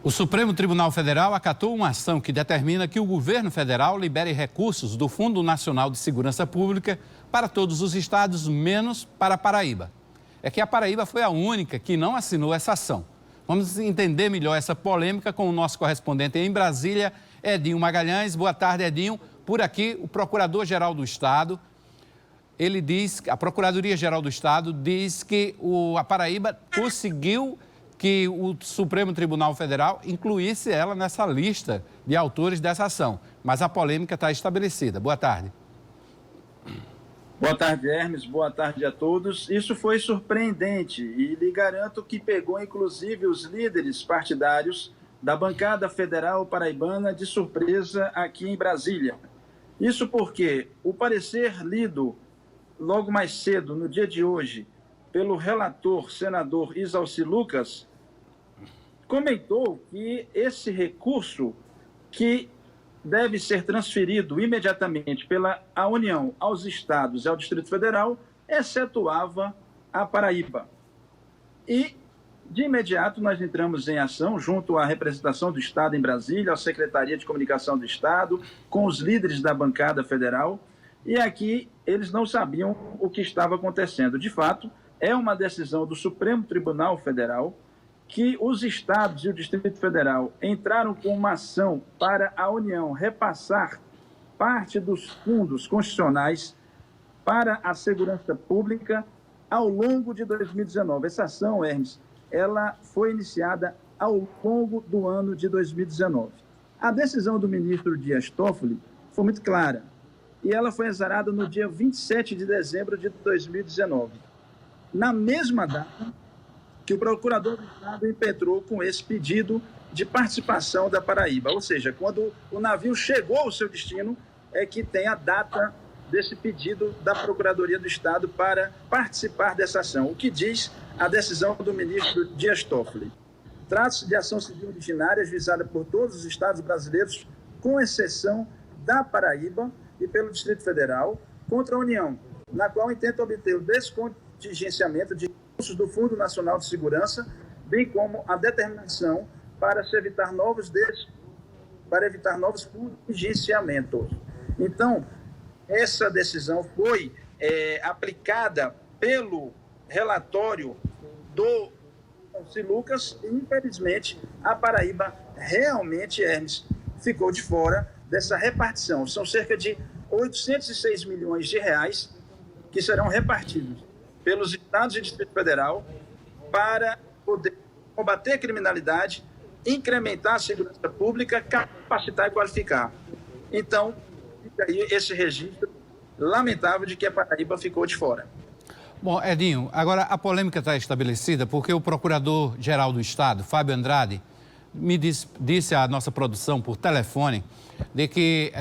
O Supremo Tribunal Federal acatou uma ação que determina que o governo federal libere recursos do Fundo Nacional de Segurança Pública para todos os estados, menos para a Paraíba. É que a Paraíba foi a única que não assinou essa ação. Vamos entender melhor essa polêmica com o nosso correspondente em Brasília, Edinho Magalhães. Boa tarde, Edinho. Por aqui, o Procurador-Geral do Estado, a Procuradoria-Geral do Estado diz que a Paraíba conseguiu que o Supremo Tribunal Federal incluísse ela nessa lista de autores dessa ação. Mas a polêmica está estabelecida. Boa tarde. Boa tarde, Hermes. Boa tarde a todos. Isso foi surpreendente e lhe garanto que pegou inclusive os líderes partidários da bancada federal paraibana de surpresa aqui em Brasília. Isso porque o parecer lido logo mais cedo, no dia de hoje, pelo relator, senador Isalci Lucas, comentou que esse recurso que deve ser transferido imediatamente pela União aos estados e ao Distrito Federal, excetuava a Paraíba. E, de imediato, nós entramos em ação junto à representação do Estado em Brasília, à Secretaria de Comunicação do Estado, com os líderes da bancada federal, e aqui eles não sabiam o que estava acontecendo. De fato, é uma decisão do Supremo Tribunal Federal que os estados e o Distrito Federal entraram com uma ação para a União repassar parte dos fundos constitucionais para a segurança pública ao longo de 2019. Essa ação, Hermes, ela foi iniciada ao longo do ano de 2019. A decisão do ministro Dias Toffoli foi muito clara e ela foi exarada no dia 27 de dezembro de 2019. Na mesma data que o procurador do Estado impetrou com esse pedido de participação da Paraíba. Ou seja, quando o navio chegou ao seu destino, é que tem a data desse pedido da Procuradoria do Estado para participar dessa ação. O que diz a decisão do ministro Dias Toffoli? Trata-se de ação civil originária ajuizada por todos os estados brasileiros, com exceção da Paraíba e pelo Distrito Federal, contra a União, na qual intenta obter o descontingenciamento de recursos do Fundo Nacional de Segurança, bem como a determinação para se evitar novos contingenciamentos. Então, essa decisão foi aplicada pelo relatório do Isalci Lucas e, infelizmente, a Paraíba realmente, Hermes, ficou de fora dessa repartição. São cerca de 806 milhões de reais que serão repartidos pelos estados e Distrito Federal para poder combater a criminalidade, incrementar a segurança pública, capacitar e qualificar. Então, fica aí esse registro lamentável de que a Paraíba ficou de fora. Bom, Edinho, agora a polêmica está estabelecida porque o Procurador-Geral do Estado, Fábio Andrade, me disse à nossa produção por telefone de que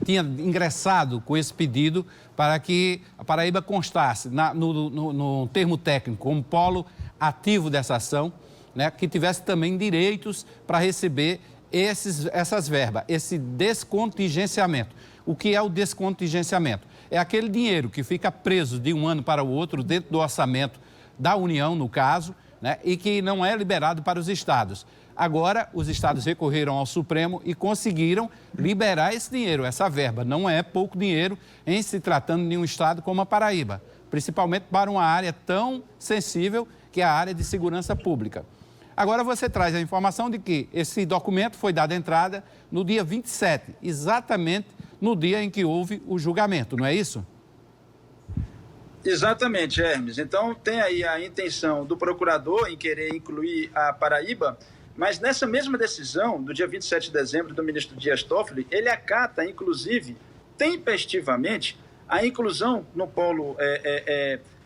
tinha ingressado com esse pedido para que a Paraíba constasse no termo técnico como polo ativo dessa ação, né, que tivesse também direitos para receber essas verbas, esse descontingenciamento. O que é o descontingenciamento? É aquele dinheiro que fica preso de um ano para o outro dentro do orçamento da União, no caso, né, e que não é liberado para os estados. Agora, os estados recorreram ao Supremo e conseguiram liberar esse dinheiro, essa verba. Não é pouco dinheiro em se tratando de um estado como a Paraíba, principalmente para uma área tão sensível que é a área de segurança pública. Agora você traz a informação de que esse documento foi dado entrada no dia 27, exatamente no dia em que houve o julgamento, não é isso? Exatamente, Hermes. Então, tem aí a intenção do procurador em querer incluir a Paraíba, mas nessa mesma decisão, do dia 27 de dezembro, do ministro Dias Toffoli, ele acata, inclusive, tempestivamente, a inclusão no polo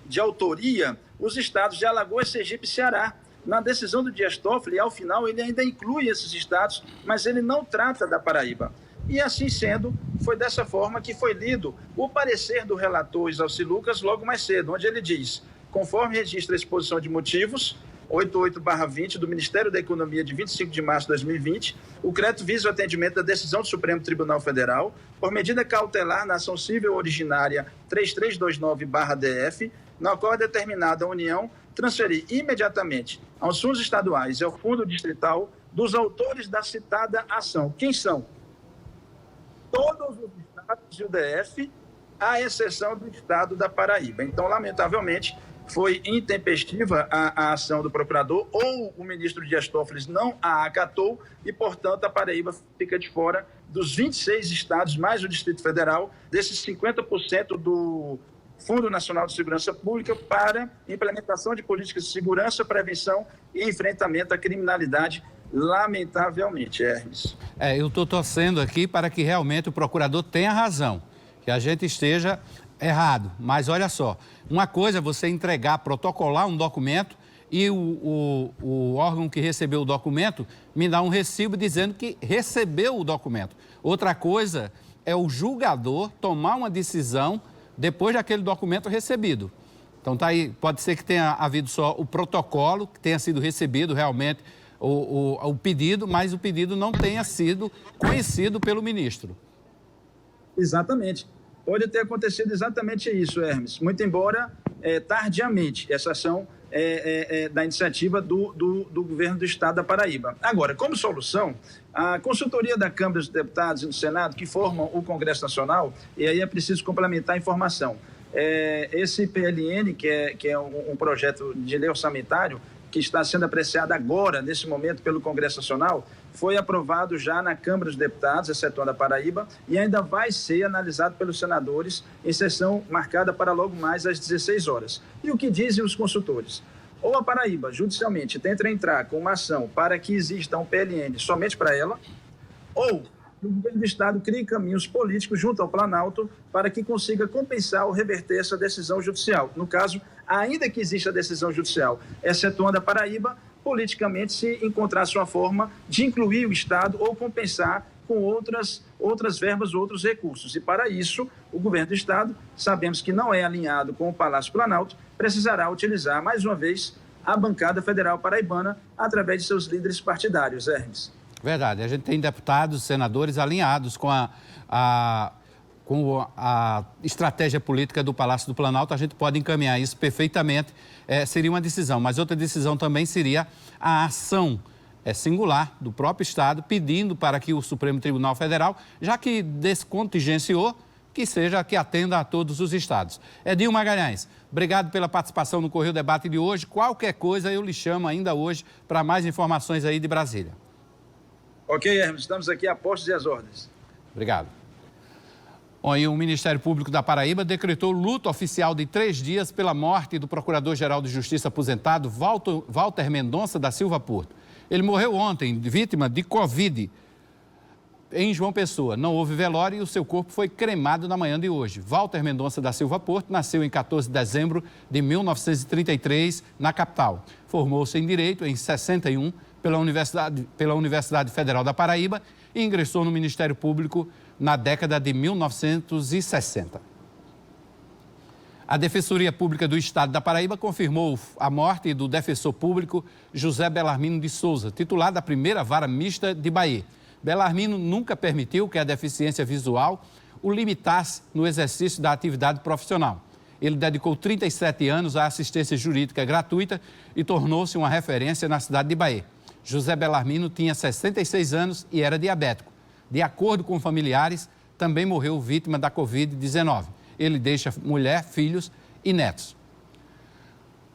de autoria os estados de Alagoas, Sergipe e Ceará. Na decisão do Dias Toffoli, ao final, ele ainda inclui esses estados, mas ele não trata da Paraíba. E assim sendo, foi dessa forma que foi lido o parecer do relator Isalci Lucas logo mais cedo, onde ele diz, conforme registra a exposição de motivos, 88/20 do Ministério da Economia de 25 de março de 2020, o crédito visa o atendimento da decisão do Supremo Tribunal Federal por medida cautelar na ação civil originária 3329/DF, na qual é determinada a União transferir imediatamente aos fundos estaduais e ao fundo distrital dos autores da citada ação. Quem são? Todos os estados e o DF, à exceção do estado da Paraíba. Então, lamentavelmente, foi intempestiva a ação do procurador, ou o ministro Dias Toffoli não a acatou e, portanto, a Paraíba fica de fora dos 26 estados, mais o Distrito Federal, desses 50% do Fundo Nacional de Segurança Pública para implementação de políticas de segurança, prevenção e enfrentamento à criminalidade, lamentavelmente, Hermes. Eu estou torcendo aqui para que realmente o procurador tenha razão, que a gente esteja errado. Mas olha só, uma coisa é você entregar, protocolar um documento e o órgão que recebeu o documento me dá um recibo dizendo que recebeu o documento. Outra coisa é o julgador tomar uma decisão depois daquele documento recebido. Então tá aí, pode ser que tenha havido só o protocolo, que tenha sido recebido realmente o pedido, mas o pedido não tenha sido conhecido pelo ministro. Exatamente. Pode ter acontecido exatamente isso, Hermes. Muito embora tardiamente, essa ação da iniciativa do governo do estado da Paraíba. Agora, como solução, a consultoria da Câmara dos Deputados e do Senado, que formam o Congresso Nacional, e aí é preciso complementar a informação, esse PLN, que é um projeto de lei orçamentário, que está sendo apreciado agora, nesse momento, pelo Congresso Nacional, foi aprovado já na Câmara dos Deputados, excetuando a Paraíba, e ainda vai ser analisado pelos senadores em sessão marcada para logo mais às 16 horas. E o que dizem os consultores? Ou a Paraíba, judicialmente, tenta entrar com uma ação para que exista um PLN somente para ela, ou o governo do estado cria caminhos políticos junto ao Planalto para que consiga compensar ou reverter essa decisão judicial. No caso, ainda que exista a decisão judicial, excetuando a Paraíba, politicamente se encontrasse uma forma de incluir o estado ou compensar com outras verbas, outros recursos. E para isso, o governo do estado, sabemos que não é alinhado com o Palácio Planalto, precisará utilizar, mais uma vez, a bancada federal paraibana através de seus líderes partidários, Hermes. Verdade, a gente tem deputados, senadores alinhados com a estratégia política do Palácio do Planalto, a gente pode encaminhar isso perfeitamente, seria uma decisão. Mas outra decisão também seria a ação singular do próprio Estado, pedindo para que o Supremo Tribunal Federal, já que descontingenciou, que atenda a todos os estados. Edil Magalhães, obrigado pela participação no Correio Debate de hoje. Qualquer coisa eu lhe chamo ainda hoje para mais informações aí de Brasília. Ok, Hermes, estamos aqui a postos e às ordens. Obrigado. Bom, e o Ministério Público da Paraíba decretou luto oficial de 3 dias pela morte do Procurador-Geral de Justiça aposentado, Walter Mendonça da Silva Porto. Ele morreu ontem, vítima de Covid, em João Pessoa. Não houve velório e o seu corpo foi cremado na manhã de hoje. Walter Mendonça da Silva Porto nasceu em 14 de dezembro de 1933, na capital. Formou-se em Direito em 61 pela Universidade Federal da Paraíba e ingressou no Ministério Público na década de 1960. A Defensoria Pública do Estado da Paraíba confirmou a morte do defensor público José Belarmino de Souza, titular da primeira vara mista de Bahia. Belarmino nunca permitiu que a deficiência visual o limitasse no exercício da atividade profissional. Ele dedicou 37 anos à assistência jurídica gratuita e tornou-se uma referência na cidade de Bahia. José Belarmino tinha 66 anos e era diabético. De acordo com familiares, também morreu vítima da Covid-19. Ele deixa mulher, filhos e netos.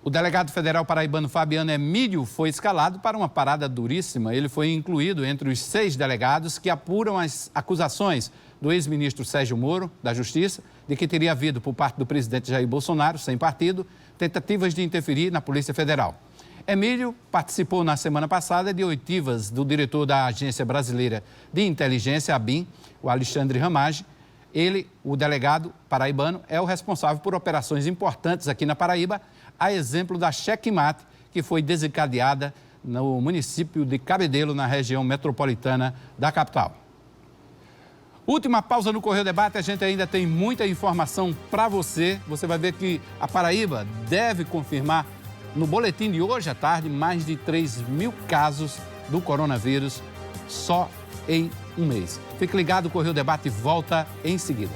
O delegado federal paraibano Fabiano Emílio foi escalado para uma parada duríssima. Ele foi incluído entre os 6 delegados que apuram as acusações do ex-ministro Sérgio Moro, da Justiça, de que teria havido, por parte do presidente Jair Bolsonaro, sem partido, tentativas de interferir na Polícia Federal. Emílio participou na semana passada de oitivas do diretor da Agência Brasileira de Inteligência, ABIN, o Alexandre Ramage. Ele, o delegado paraibano, é o responsável por operações importantes aqui na Paraíba, a exemplo da Checkmate, que foi desencadeada no município de Cabedelo, na região metropolitana da capital. Última pausa no Correio Debate, a gente ainda tem muita informação para você. Você vai ver que a Paraíba deve confirmar no boletim de hoje à tarde mais de 3.000 casos do coronavírus só em um mês. Fique ligado, o Correio Debate volta em seguida.